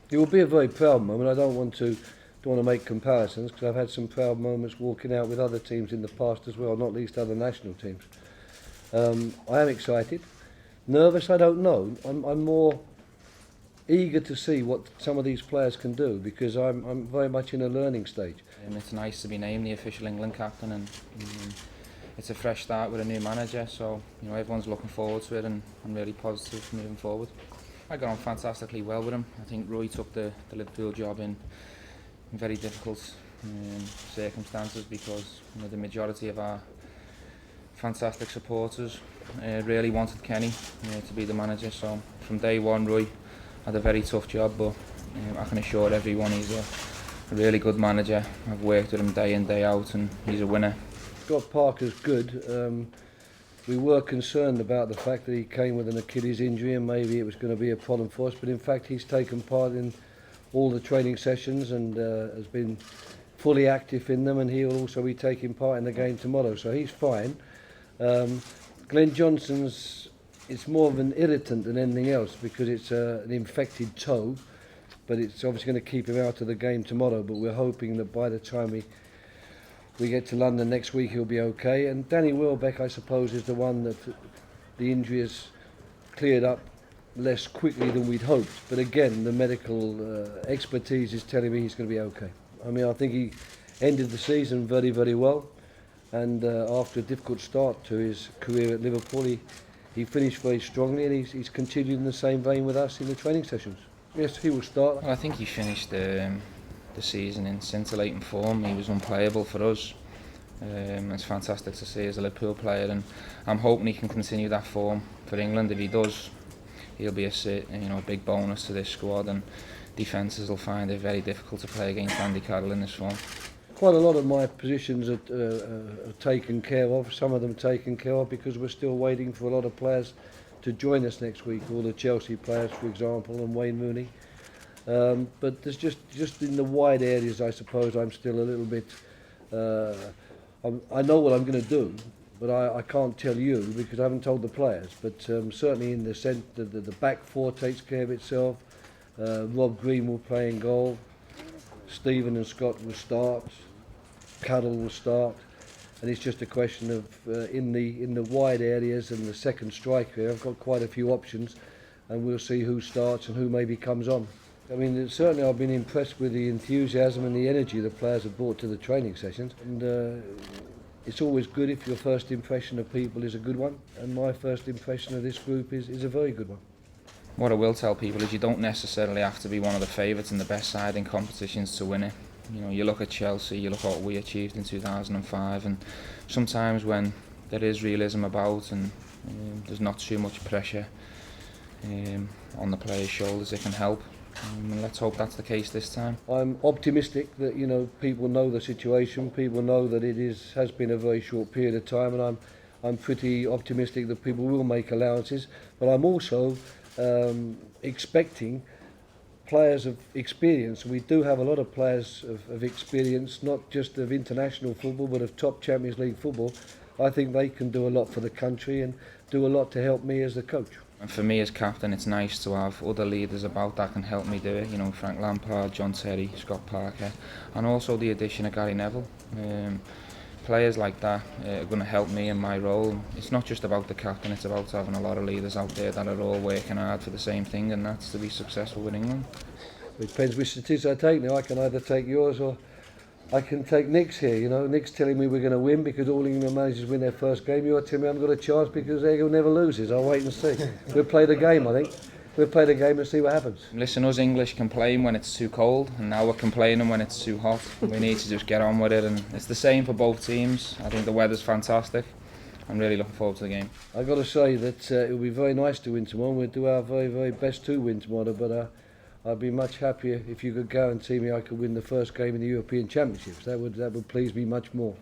It will be a very proud moment. I don't want to make comparisons because I've had some proud moments walking out with other teams in the past as well, not least other national teams. I am excited. Nervous, I don't know. I'm more eager to see what some of these players can do because I'm very much in a learning stage. It's nice to be named the official England captain, and it's a fresh start with a new manager, so everyone's looking forward to it, and I'm really positive moving forward. I got on fantastically well with him. I think Roy took the Liverpool job in very difficult circumstances because the majority of our fantastic supporters really wanted Kenny to be the manager. So from day one, Roy had a very tough job, but I can assure everyone he's a really good manager. I've worked with him day in, day out, and he's a winner. Scott Parker's good. We were concerned about the fact that he came with an Achilles injury and maybe it was going to be a problem for us, but in fact he's taken part in all the training sessions and has been fully active in them, and he will also be taking part in the game tomorrow, so he's fine. Glenn Johnson's, it's more of an irritant than anything else because it's an infected toe, but it's obviously going to keep him out of the game tomorrow, but we're hoping that by the time we get to London next week he'll be okay. And Danny Welbeck, I suppose, is the one that the injury has cleared up less quickly than we'd hoped, but again the medical expertise is telling me he's going to be okay. I mean, I think he ended the season very, very well, and after a difficult start to his career at Liverpool he finished very strongly, and he's continued in the same vein with us in the training sessions. Yes, he will start. Well, I think he finished the season in scintillating form. He was unplayable for us. It's fantastic to see as a Liverpool player, and I'm hoping he can continue that form for England. If he does, he'll be a big bonus to this squad, and defences will find it very difficult to play against Andy Carroll in this form. Quite a lot of my positions are taken care of, some of them taken care of because we're still waiting for a lot of players to join us next week, all the Chelsea players for example, and Wayne Rooney. But there's just in the wide areas, I suppose I'm still a little bit, I know what I'm going to do, but I can't tell you because I haven't told the players. But certainly in the centre, the back four takes care of itself. Rob Green will play in goal. Steven and Scott will start. Carroll will start. And it's just a question of in the wide areas and the second striker. I've got quite a few options, and we'll see who starts and who maybe comes on. I mean, certainly I've been impressed with the enthusiasm and the energy the players have brought to the training sessions. And it's always good if your first impression of people is a good one. And my first impression of this group is a very good one. What I will tell people is you don't necessarily have to be one of the favourites and the best side in competitions to win it. You look at Chelsea, you look at what we achieved in 2005, and sometimes when there is realism about and there's not too much pressure on the players' shoulders, it can help. And let's hope that's the case this time. I'm optimistic that people know the situation, people know that it has been a very short period of time, and I'm pretty optimistic that people will make allowances. But I'm also expecting players of experience. We do have a lot of players of experience, not just of international football, but of top Champions League football. I think they can do a lot for the country and do a lot to help me as the coach. And for me as captain, it's nice to have other leaders about that can help me do it. Frank Lampard, John Terry, Scott Parker, and also the addition of Gary Neville. Players like that are going to help me in my role. It's not just about the captain, it's about having a lot of leaders out there that are all working hard for the same thing, and that's to be successful with England. It depends which it is I take now. I can either take yours or I can take Nick's here. Nick's telling me we're going to win because all England managers win their first game. You're telling me I haven't got a chance because Ego never loses. I'll wait and see. We'll play the game, I think. We'll play the game and see what happens. Listen, us English complain when it's too cold, and now we're complaining when it's too hot. We need to just get on with it, and it's the same for both teams. I think the weather's fantastic. I'm really looking forward to the game. I've got to say that it will be very nice to win tomorrow. We'll do our very, very best to win tomorrow, but I'd be much happier if you could guarantee me I could win the first game in the European Championships. That would please me much more.